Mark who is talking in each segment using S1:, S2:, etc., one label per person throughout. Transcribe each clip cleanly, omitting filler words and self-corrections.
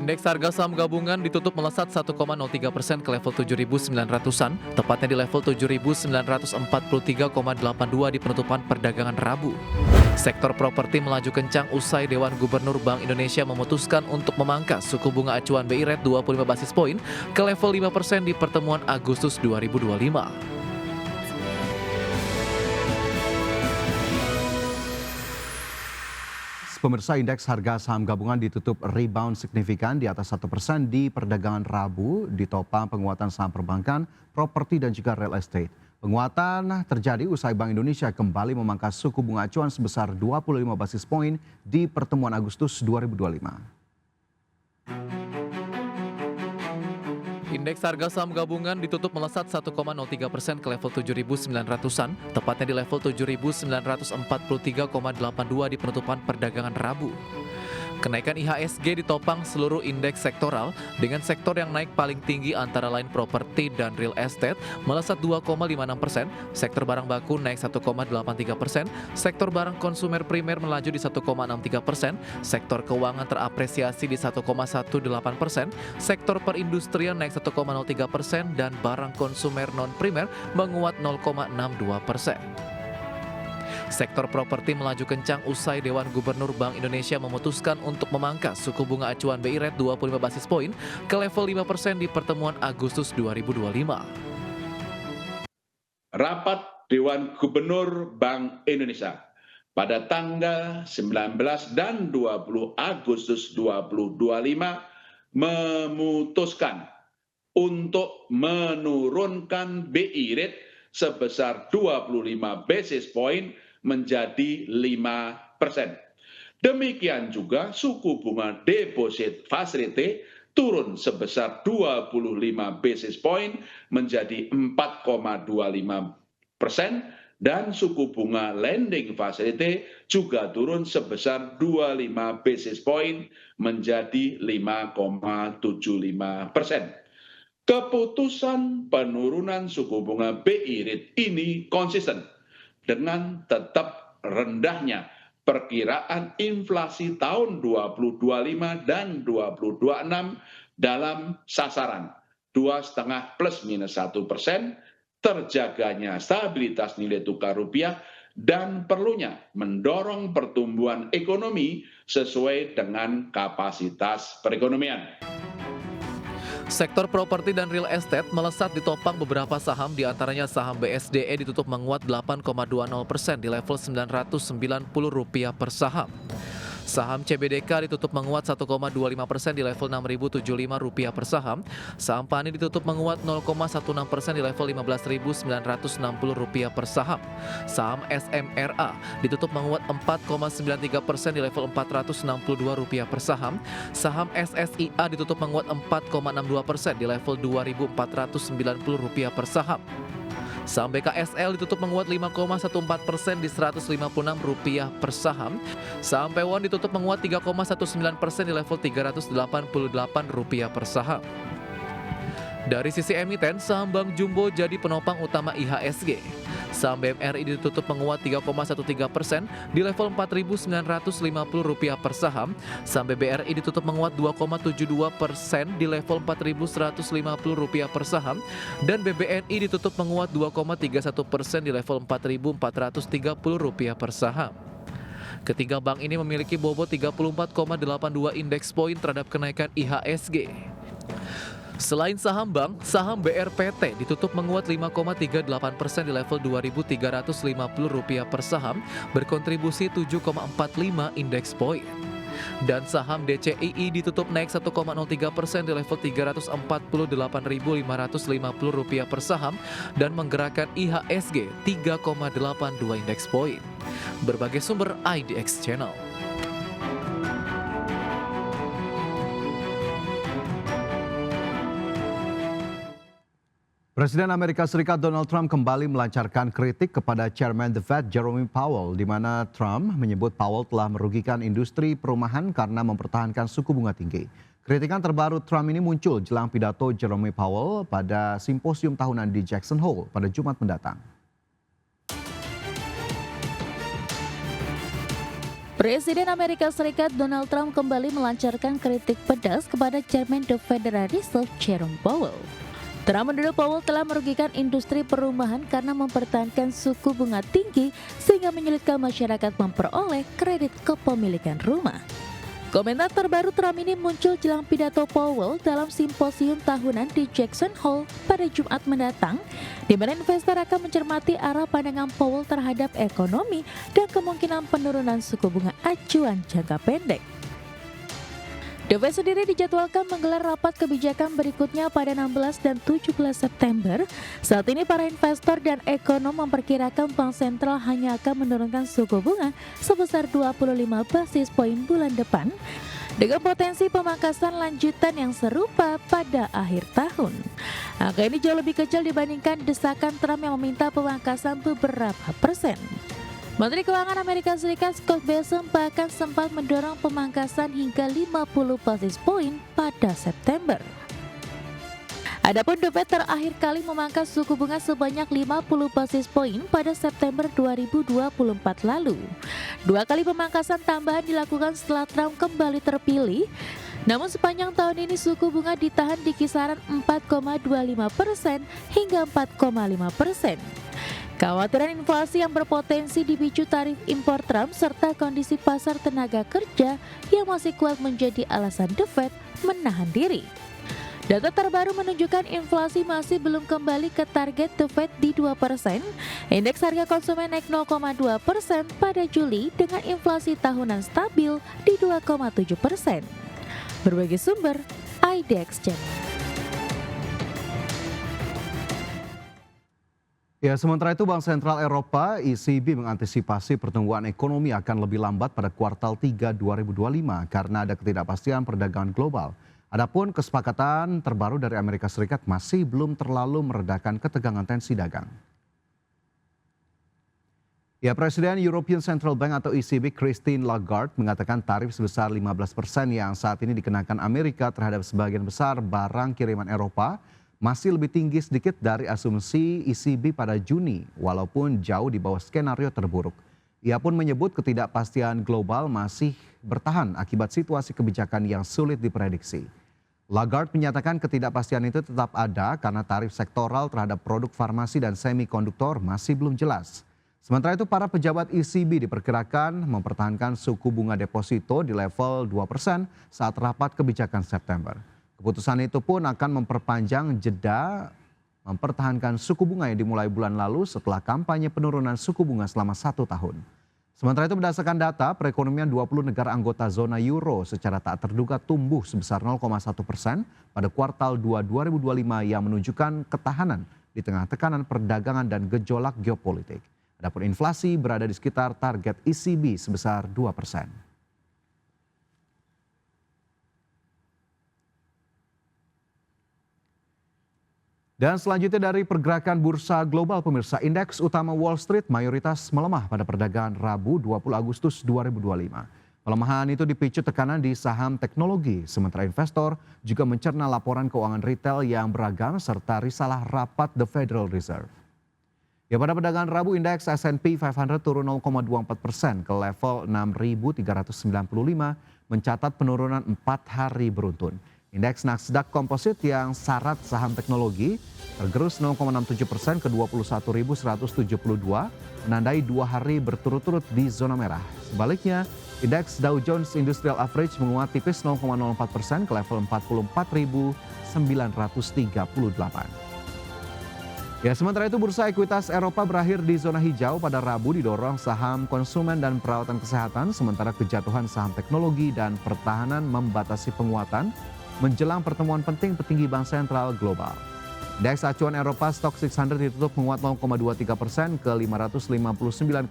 S1: Indeks harga saham gabungan ditutup melesat 1,03% ke level 7.900-an, tepatnya di level 7.943,82 di penutupan perdagangan Rabu. Sektor properti melaju kencang usai Dewan Gubernur Bank Indonesia memutuskan untuk memangkas suku bunga acuan BI Rate 25 basis poin ke level 5% di pertemuan Agustus 2025.
S2: Pemirsa, indeks harga saham gabungan ditutup rebound signifikan di atas 1% di perdagangan Rabu, ditopang penguatan saham perbankan, properti dan juga real estate. Penguatan terjadi usai Bank Indonesia kembali memangkas suku bunga acuan sebesar 25 basis poin di pertemuan Agustus 2025.
S1: Indeks harga saham gabungan ditutup melesat 1,03% ke level 7.900-an, tepatnya di level 7.943,82 di penutupan perdagangan Rabu. Kenaikan IHSG ditopang seluruh indeks sektoral dengan sektor yang naik paling tinggi antara lain properti dan real estate melesat 2,56%, sektor barang baku naik 1,83%, sektor barang konsumer primer melaju di 1,63%, sektor keuangan terapresiasi di 1,18%, sektor perindustrian naik 1,03% dan barang konsumer non-primer menguat 0,62%. Sektor properti melaju kencang usai Dewan Gubernur Bank Indonesia memutuskan untuk memangkas suku bunga acuan BI Rate 25 basis poin ke level 5% di pertemuan Agustus 2025.
S3: Rapat Dewan Gubernur Bank Indonesia pada tanggal 19 dan 20 Agustus 2025 memutuskan untuk menurunkan BI Rate sebesar 25 basis point menjadi 5%. Demikian juga suku bunga deposit facility turun sebesar 25 basis point menjadi 4,25% dan suku bunga lending facility juga turun sebesar 25 basis point menjadi 5,75%. Keputusan penurunan suku bunga BI Rate ini konsisten dengan tetap rendahnya perkiraan inflasi tahun 2025 dan 2026 dalam sasaran 2,5 plus minus 1%, terjaganya stabilitas nilai tukar rupiah, dan perlunya mendorong pertumbuhan ekonomi sesuai dengan kapasitas perekonomian.
S1: Sektor properti dan real estate melesat ditopang beberapa saham, diantaranya saham BSDE ditutup menguat 8,20% di level Rp990 per saham. Saham CBDK ditutup menguat 1,25% di level Rp6.075 per saham. Saham PANI ditutup menguat 0,16% di level Rp15.960 per saham. Saham SMRA ditutup menguat 4,93% di level Rp462 per saham. Saham SSIA ditutup menguat 4,62% di level Rp2.490 per saham. Saham BKSL ditutup menguat 5,14% di Rp156 per saham. Saham Pewon ditutup menguat 3,19% di level Rp388 per saham. Dari sisi emiten, saham Bank Jumbo jadi penopang utama IHSG. Saham BMRI ditutup menguat 3,13% di level Rp4.950 per saham. Saham BBRI ditutup menguat 2,72% di level Rp4.150 per saham. Dan BBNI ditutup menguat 2,31% di level Rp4.430 per saham. Ketiga bank ini memiliki bobot 34,82 indeks poin terhadap kenaikan IHSG. Selain saham bank, saham BRPT ditutup menguat 5,38% di level Rp2.350 per saham, berkontribusi 7,45 indeks poin. Dan saham DCII ditutup naik 1,03% di level Rp348.550 per saham dan menggerakkan IHSG 3,82 indeks poin. Berbagai sumber IDX Channel.
S2: Presiden Amerika Serikat Donald Trump kembali melancarkan kritik kepada Chairman the Fed Jerome Powell, di mana Trump menyebut Powell telah merugikan industri perumahan karena mempertahankan suku bunga tinggi. Kritikan terbaru Trump ini muncul jelang pidato Jerome Powell pada simposium tahunan di Jackson Hole pada Jumat mendatang.
S4: Presiden Amerika Serikat Donald Trump kembali melancarkan kritik pedas kepada Chairman the Federal Reserve Jerome Powell. Trump menuduh Powell telah merugikan industri perumahan karena mempertahankan suku bunga tinggi sehingga menyulitkan masyarakat memperoleh kredit kepemilikan rumah. Komentar terbaru Trump ini muncul jelang pidato Powell dalam simposium tahunan di Jackson Hole pada Jumat mendatang, di mana investor akan mencermati arah pandangan Powell terhadap ekonomi dan kemungkinan penurunan suku bunga acuan jangka pendek. The Fed sendiri dijadwalkan menggelar rapat kebijakan berikutnya pada 16 dan 17 September. Saat ini para investor dan ekonom memperkirakan Bank Sentral hanya akan menurunkan suku bunga sebesar 25 basis poin bulan depan, dengan potensi pemangkasan lanjutan yang serupa pada akhir tahun. Angka ini jauh lebih kecil dibandingkan desakan Trump yang meminta pemangkasan beberapa persen. Menteri Keuangan Amerika Serikat Scott Bessent bahkan sempat mendorong pemangkasan hingga 50 basis poin pada September. Adapun The Fed terakhir kali memangkas suku bunga sebanyak 50 basis poin pada September 2024 lalu. 2 kali pemangkasan tambahan dilakukan setelah Trump kembali terpilih. Namun sepanjang tahun ini suku bunga ditahan di kisaran 4,25% hingga 4,5%. Kekhawatiran inflasi yang berpotensi dipicu tarif impor Trump serta kondisi pasar tenaga kerja yang masih kuat menjadi alasan The Fed menahan diri. Data terbaru menunjukkan inflasi masih belum kembali ke target The Fed di 2%. Indeks harga konsumen naik 0,2% pada Juli dengan inflasi tahunan stabil di 2,7%. Berbagai sumber, IDX Channel.
S2: Ya, sementara itu Bank Sentral Eropa ECB mengantisipasi pertumbuhan ekonomi akan lebih lambat pada kuartal 3 2025 karena ada ketidakpastian perdagangan global. Adapun kesepakatan terbaru dari Amerika Serikat masih belum terlalu meredakan ketegangan tensi dagang. Ya, Presiden European Central Bank atau ECB Christine Lagarde mengatakan tarif sebesar 15% yang saat ini dikenakan Amerika terhadap sebagian besar barang kiriman Eropa masih lebih tinggi sedikit dari asumsi ECB pada Juni, walaupun jauh di bawah skenario terburuk. Ia pun menyebut ketidakpastian global masih bertahan akibat situasi kebijakan yang sulit diprediksi. Lagarde menyatakan ketidakpastian itu tetap ada karena tarif sektoral terhadap produk farmasi dan semikonduktor masih belum jelas. Sementara itu para pejabat ECB diperkirakan mempertahankan suku bunga deposito di level 2% saat rapat kebijakan September. Keputusan itu pun akan memperpanjang jeda mempertahankan suku bunga yang dimulai bulan lalu setelah kampanye penurunan suku bunga selama 1 tahun. Sementara itu berdasarkan data, perekonomian 20 negara anggota zona euro secara tak terduga tumbuh sebesar 0,1% pada kuartal 2 2025 yang menunjukkan ketahanan di tengah tekanan perdagangan dan gejolak geopolitik. Adapun inflasi berada di sekitar target ECB sebesar 2%. Dan selanjutnya dari pergerakan bursa global pemirsa, indeks utama Wall Street mayoritas melemah pada perdagangan Rabu 20 Agustus 2025. Pelemahan itu dipicu tekanan di saham teknologi, sementara investor juga mencerna laporan keuangan retail yang beragam serta risalah rapat The Federal Reserve. Ya, pada perdagangan Rabu indeks S&P 500 turun 0,24% ke level 6.395 mencatat penurunan 4 hari beruntun. Indeks Nasdaq Composite yang syarat saham teknologi tergerus 0,67% ke 21.172, menandai 2 hari berturut-turut di zona merah. Sebaliknya, indeks Dow Jones Industrial Average menguat tipis 0,04% ke level 44.938. Ya, sementara itu bursa ekuitas Eropa berakhir di zona hijau pada Rabu didorong saham konsumen dan perawatan kesehatan, sementara kejatuhan saham teknologi dan pertahanan membatasi penguatan menjelang pertemuan penting petinggi Bank Sentral Global. Indeks acuan Eropa Stock 600 ditutup menguat 0,23% ke 559,09,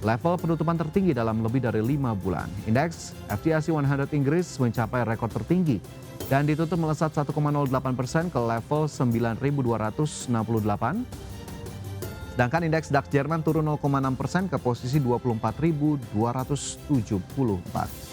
S2: level penutupan tertinggi dalam lebih dari 5 bulan. Indeks FTSE 100 Inggris mencapai rekor tertinggi dan ditutup melesat 1,08% ke level 9.268. Sedangkan indeks DAX Jerman turun 0,6% ke posisi 24.274.